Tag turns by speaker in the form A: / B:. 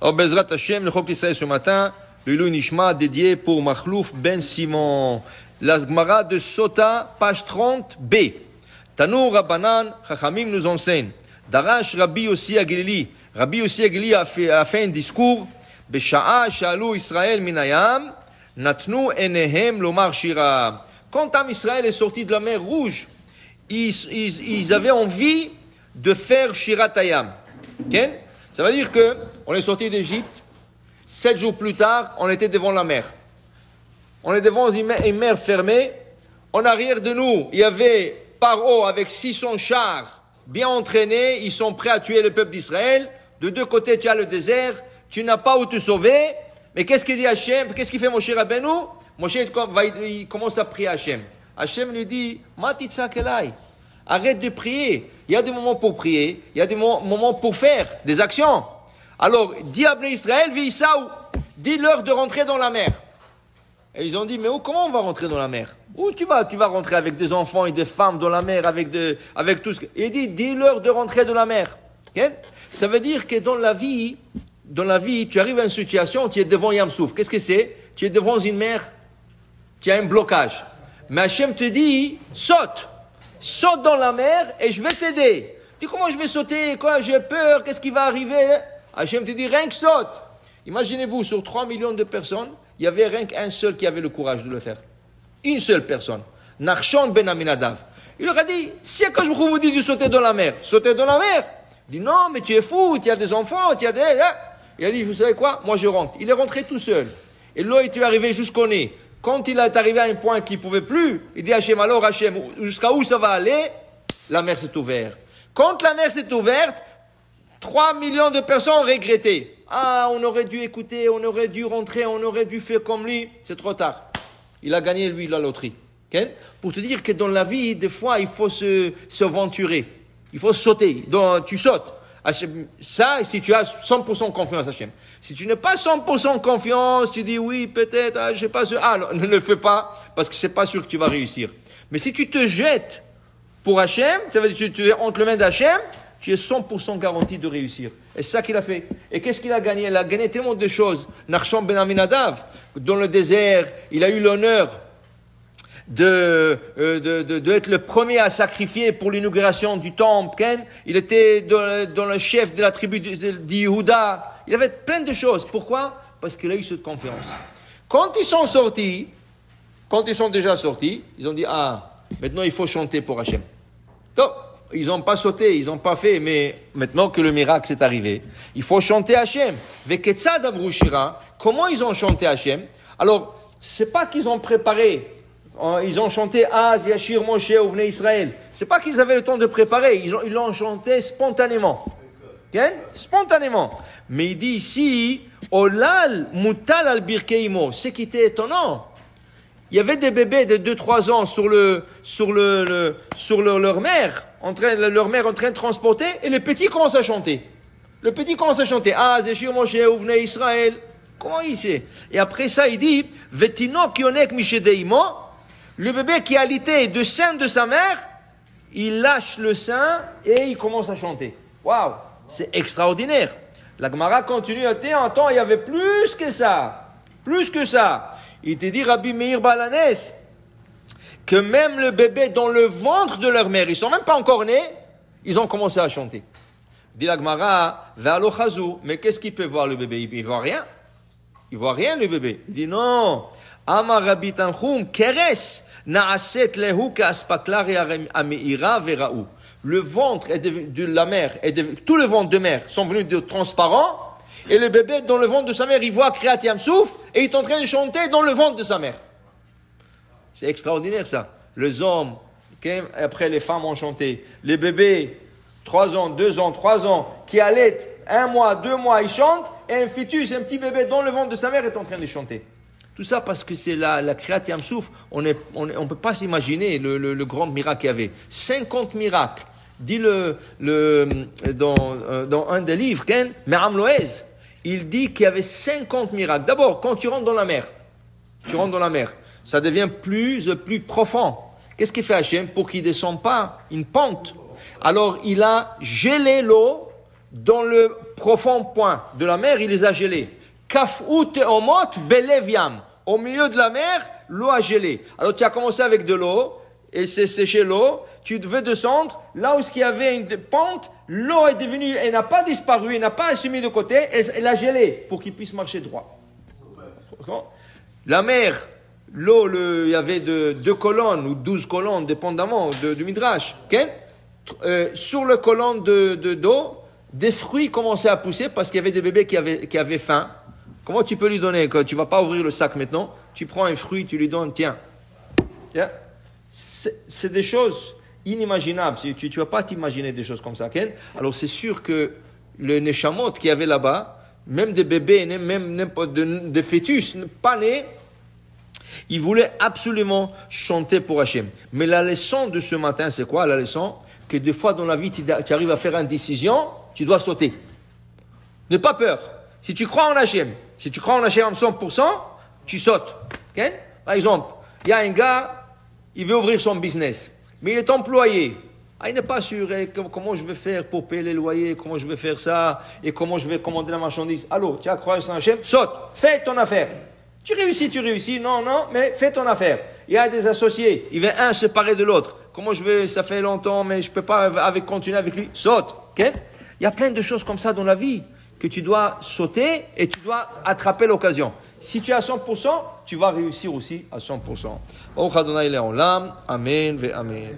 A: Oh, Bezrat Hashem, le Chok Israël ce matin, le Ilou Nishma dédié pour Makhlouf Ben Simon. La Gemara de Sota, page 30b. Tanou Rabbanan, Chachamim nous enseigne. Darash Rabbi Yossi Aglili. Rabbi Yossi Aglili a fait un discours. Besha'a Shalou Israël Minayam, Natnu Enehem Lomar Shira. Quand Am Israël est sorti de la mer Rouge, ils avaient envie de faire Shiratayam. Okay? Ça veut dire que on est sorti d'Égypte, 7 jours plus tard, on était devant la mer. On est devant une mer fermée. En arrière de nous, il y avait Paro avec 600 chars bien entraînés. Ils sont prêts à tuer le peuple d'Israël. De deux côtés, tu as le désert. Tu n'as pas où te sauver. Mais qu'est-ce qu'il dit Hachem? Qu'est-ce qu'il fait Moshe Rabbeinu? Moshe il commence à prier Hachem. Hachem lui dit, Matitsa Kelai. Arrête de prier. Il y a des moments pour prier. Il y a des moments pour faire des actions. Alors, dis à Bnei Israël, Visaou, dis-leur de rentrer dans la mer. Et ils ont dit, mais comment on va rentrer dans la mer? Où tu vas? Tu vas rentrer avec des enfants et des femmes dans la mer, avec tout ce que... Et il dit, dis-leur de rentrer dans la mer. Okay? Ça veut dire que dans la vie, tu arrives à une situation, tu es devant Yam Souf. Qu'est-ce que c'est? Tu es devant une mer, tu as un blocage. Mais Hachem te dit, saute dans la mer et je vais t'aider. Tu dis, comment je vais sauter? Quoi? J'ai peur, qu'est-ce qui va arriver? Hachem te dit, rien que saute. Imaginez-vous, sur 3 millions de personnes, il y avait rien qu'un seul qui avait le courage de le faire. Une seule personne. Nachshon ben Aminadav. Il leur a dit, si quand je vous dis de sauter dans la mer, sautez dans la mer. Il dit, non, mais tu es fou, tu as des enfants, tu as des... Il a dit, vous savez quoi? Moi je rentre. Il est rentré tout seul. Et l'eau est arrivé jusqu'au nez. Quand il est arrivé à un point qu'il ne pouvait plus, il dit Hachem, alors Hachem, jusqu'à où ça va aller? La mer s'est ouverte. Quand la mer s'est ouverte, 3 millions de personnes ont regretté. Ah, on aurait dû écouter, on aurait dû rentrer, on aurait dû faire comme lui. C'est trop tard. Il a gagné, lui, la loterie. Okay? Pour te dire que dans la vie, des fois, il faut s'aventurer. Il faut sauter. Donc, tu sautes. Hachem, ça, si tu as 100% confiance, Hachem. Si tu n'as pas 100% confiance, tu dis oui, peut-être, je sais pas. Non, ne le fais pas, parce que c'est pas sûr que tu vas réussir. Mais si tu te jettes pour Hachem, ça veut dire que tu es entre les mains d'Hachem, tu es 100% garanti de réussir. Et c'est ça qu'il a fait. Et qu'est-ce qu'il a gagné? Il a gagné tellement de choses. Nachshon ben Aminadav, dans le désert, il a eu l'honneur d'être le premier à sacrifier pour l'inauguration du temple. Il était dans le chef de la tribu d'Yehuda. Il avait plein de choses. Pourquoi? Parce qu'il a eu cette confiance. Quand ils sont déjà sortis, ils ont dit, maintenant il faut chanter pour Hachem. Donc, ils n'ont pas sauté, ils n'ont pas fait, mais maintenant que le miracle s'est arrivé, il faut chanter Hachem. Veketzad amru shira. Comment ils ont chanté Hachem? Alors, c'est pas qu'ils ont préparé. Ils ont chanté Az Yashir Moshe Uvnei Israël. C'est pas qu'ils avaient le temps de préparer. Ils l'ont chanté spontanément. Okay? Spontanément. Mais il dit ici, Olal Mutal al Birkeimo. Ce qui était étonnant. Il y avait des bébés de 2-3 ans sur leur mère, leur mère en train de transporter, et le petit commence à chanter. Az Yashir Moshe Uvnei Israël. Comment il sait? Et après ça, il dit, Vetino Kionek Mishedeimo. Le bébé qui a alité de sein de sa mère, il lâche le sein et il commence à chanter. Waouh, c'est extraordinaire. La Gemara continue à dire, attends, il y avait plus que ça. Il te dit, Rabbi Meir Balanes, que même le bébé dans le ventre de leur mère, ils sont même pas encore nés, ils ont commencé à chanter. Dit la Gemara, Ve'alo chazou, mais qu'est-ce qu'il peut voir le bébé? Il voit rien. Il voit rien le bébé. Il dit non. Amar Rabbi Tanchum, keres. Le ventre de la mère, tout le ventre de mère sont venus de transparent, et le bébé dans le ventre de sa mère, il voit Kriyat Yam Souf, et il est en train de chanter dans le ventre de sa mère. C'est extraordinaire ça. Les hommes, après les femmes ont chanté, les bébés, 3 ans, 2 ans, 3 ans, qui allaitent 1 mois, 2 mois, ils chantent, et un fœtus, un petit bébé dans le ventre de sa mère est en train de chanter. Tout ça parce que c'est la Kriyat Yam Souf. On peut pas s'imaginer le grand miracle qu'il y avait. 50 miracles. Dit dans un des livres, Me'am Loez, il dit qu'il y avait 50 miracles. D'abord, quand tu rentres dans la mer, ça devient plus profond. Qu'est-ce qu'il fait Hachem pour qu'il ne descende pas une pente? Alors, il a gelé l'eau dans le profond point de la mer, il les a gelés. Kaf'u te'omot belev yam. Au milieu de la mer, l'eau a gelé. Alors tu as commencé avec de l'eau, et c'est séché l'eau, tu devais descendre, là où il y avait une pente, l'eau est devenue, elle n'a pas disparu, elle n'a pas assumé de côté, elle a gelé pour qu'il puisse marcher droit. La mer, l'eau, il y avait 2 colonnes ou 12 colonnes, dépendamment du Midrash. Okay? Sur le colonne d'eau, des fruits commençaient à pousser parce qu'il y avait des bébés qui avaient faim. Comment tu peux lui donner? Quand tu ne vas pas ouvrir le sac maintenant, tu prends un fruit, tu lui donnes, tiens. C'est des choses inimaginables. Tu ne vas pas t'imaginer des choses comme ça. Okay? Alors c'est sûr que le Neshamot qu'il y avait là-bas, même des bébés, même n'importe des fœtus, pas nés, ils voulaient absolument chanter pour Hachem. Mais la leçon de ce matin, c'est quoi la leçon? Que des fois dans la vie, tu arrives à faire une décision, tu dois sauter. N'aie pas peur. Si tu crois en Hachem, si tu crois en Hachem en 100%, tu sautes. Okay? Par exemple, il y a un gars, il veut ouvrir son business, mais il est employé. Il n'est pas sûr comment je vais faire pour payer les loyers, comment je vais faire ça, et comment je vais commander la marchandise. Allô, tu as croyance en Hachem? Saute, fais ton affaire. Tu réussis, non, mais fais ton affaire. Il y a des associés, il veut un séparer de l'autre. Comment ça fait longtemps, mais je ne peux pas continuer avec lui. Saute, ok? Il y a plein de choses comme ça dans la vie que tu dois sauter et tu dois attraper l'occasion. Si tu es à 100%, tu vas réussir aussi à 100%. Amen ve amen.